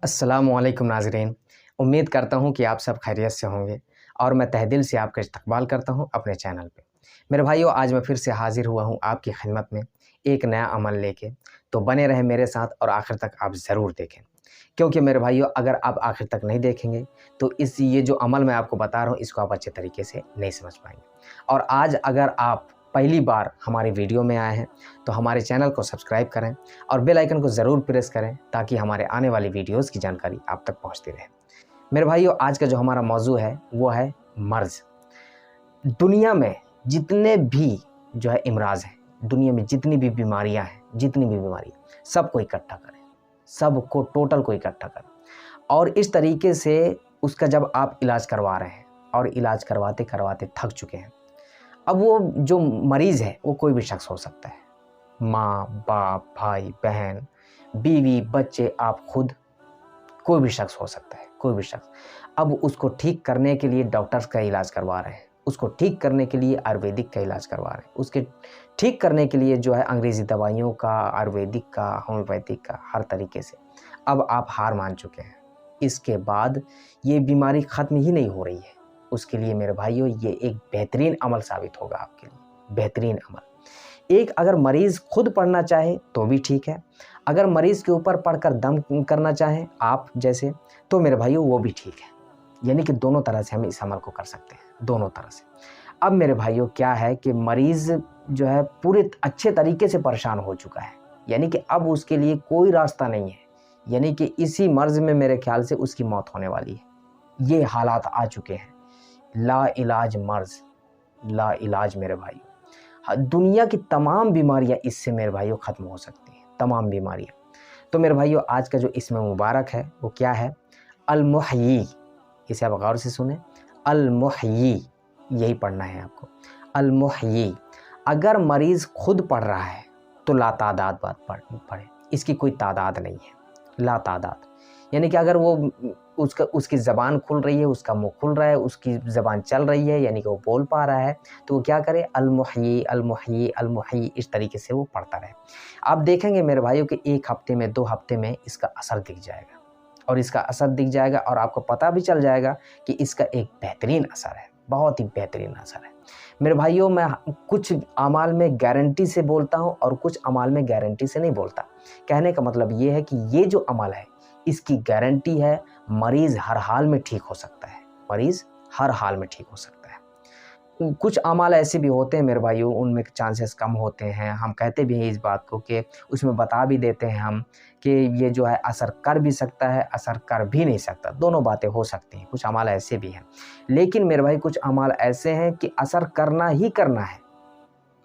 अस्सलामुअलैकुम नाज़रीन। उम्मीद करता हूँ कि आप सब खैरियत से होंगे और मैं तहे दिल से आपका इस्तकबाल करता हूँ अपने चैनल पे। मेरे भाइयों, आज मैं फिर से हाज़िर हुआ हूँ आपकी खिदमत में एक नया अमल लेके। तो बने रहें मेरे साथ और आखिर तक आप ज़रूर देखें, क्योंकि मेरे भाइयों अगर आप आखिर तक नहीं देखेंगे तो ये जो अमल मैं आपको बता रहा हूँ इसको आप अच्छे तरीके से नहीं समझ पाएंगे। और आज अगर आप पहली बार हमारी वीडियो में आए हैं तो हमारे चैनल को सब्सक्राइब करें और बेल आइकन को ज़रूर प्रेस करें ताकि हमारे आने वाली वीडियोस की जानकारी आप तक पहुंचती रहे। मेरे भाइयों, आज का जो हमारा मौजू है वो है मर्ज़। दुनिया में जितने भी जो है इमराज़ हैं, दुनिया में जितनी भी बीमारियां हैं, जितनी भी बीमारियां, सबको इकट्ठा करें, सबको टोटल को इकट्ठा करें और इस तरीके से उसका जब आप इलाज करवा रहे हैं और इलाज करवाते करवाते थक चुके हैं, अब वो जो मरीज़ है वो कोई भी शख्स हो सकता है, माँ, बाप, भाई, बहन, बीवी, बच्चे, आप खुद, कोई भी शख्स हो सकता है, कोई भी शख्स। अब उसको ठीक करने के लिए डॉक्टर्स का इलाज करवा रहे हैं, उसको ठीक करने के लिए आयुर्वेदिक का इलाज करवा रहे हैं, उसके ठीक करने के लिए जो है अंग्रेज़ी दवाइयों का, आयुर्वेदिक का, होम्योपैथिक का, हर तरीके से अब आप हार मान चुके हैं। इसके बाद ये बीमारी ख़त्म ही नहीं हो रही है। उसके लिए मेरे भाइयों ये एक बेहतरीन अमल साबित होगा आपके लिए, बेहतरीन अमल। एक अगर मरीज़ खुद पढ़ना चाहे तो भी ठीक है, अगर मरीज़ के ऊपर पढ़कर दम करना चाहें आप जैसे, तो मेरे भाइयों वो भी ठीक है। यानी कि दोनों तरह से हम इस अमल को कर सकते हैं, दोनों तरह से। अब मेरे भाइयों क्या है कि मरीज़ जो है पूरे अच्छे तरीके से परेशान हो चुका है, यानी कि अब उसके लिए कोई रास्ता नहीं है, यानी कि इसी मर्ज़ में मेरे ख्याल से उसकी मौत होने वाली है। ये हालात आ चुके हैं। ला इलाज मर्ज़, ला इलाज मेरे भाइयों। दुनिया की तमाम बीमारियां इससे मेरे भाइयों ख़त्म हो सकती हैं, तमाम बीमारियां। तो मेरे भाइयों आज का जो इसमें मुबारक है वो क्या है? अल-मुहय्यी। इसे आप गौर से सुने, अल-मुहय्यी, यही पढ़ना है आपको, अल-मुहय्यी। अगर मरीज़ खुद पढ़ रहा है तो लातादाद बात पढ़े, इसकी कोई तादाद नहीं है, लातादाद। यानी कि अगर वो उसकी ज़बान खुल रही है, उसका मुंह खुल रहा है, उसकी ज़बान चल रही है, यानी कि वो बोल पा रहा है, तो वो क्या करे? अल-मुहय्यी, अल-मुहय्यी, अल-मुहय्यी, इस तरीके से वो पढ़ता रहे। आप देखेंगे मेरे भाइयों कि 1 हफ्ते में, 2 हफ्ते में इसका असर दिख जाएगा, और इसका असर दिख जाएगा और आपको पता भी चल जाएगा कि इसका एक बेहतरीन असर है, बहुत ही बेहतरीन असर है। मेरे भाइयों, मैं कुछ अमाल में गारंटी से बोलता हूँ और कुछ अमाल में गारंटी से नहीं बोलता। कहने का मतलब ये है कि ये जो अमल है इसकी गारंटी है, मरीज़ हर हाल में ठीक हो सकता है, मरीज़ हर हाल में ठीक हो सकता है। कुछ अमाल ऐसे भी होते हैं मेरे भाइयों, उनमें चांसेस कम होते हैं, हम कहते भी हैं इस बात को कि उसमें बता भी देते हैं हम कि ये जो है असर कर भी सकता है, असर कर भी नहीं सकता, दोनों बातें हो सकती हैं। कुछ अमाल ऐसे भी हैं, लेकिन मेरे भाई कुछ अमाल ऐसे हैं कि असर करना ही करना है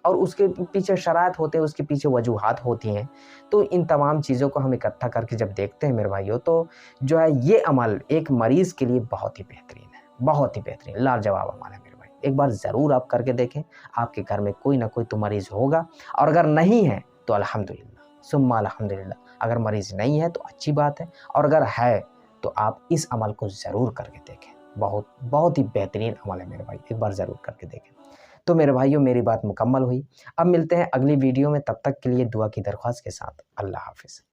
और उसके पीछे शराइत होते हैं, उसके पीछे वजूहात होती हैं। तो इन तमाम चीज़ों को हम इकट्ठा करके जब देखते हैं मेरे भाइयों, तो जो है ये अमल एक मरीज़ के लिए बहुत ही बेहतरीन है, बहुत ही बेहतरीन, लाजवाब अमल है मेरे भाई। एक बार ज़रूर आप करके देखें, आपके घर में कोई ना कोई तो मरीज़ होगा, और अगर नहीं है तो अल्हम्दुलिल्लाह, सुम्मा अल्हम्दुलिल्लाह। अगर मरीज़ नहीं है तो अच्छी बात है, और अगर है तो आप इस अमल को ज़रूर करके देखें। बहुत बहुत ही बेहतरीन अमल है मेरे भाई, एक बार ज़रूर करके देखें। तो मेरे भाइयों मेरी बात मुकम्मल हुई। अब मिलते हैं अगली वीडियो में, तब तक के लिए दुआ की दरख्वास्त के साथ। अल्लाह हाफ़िज़।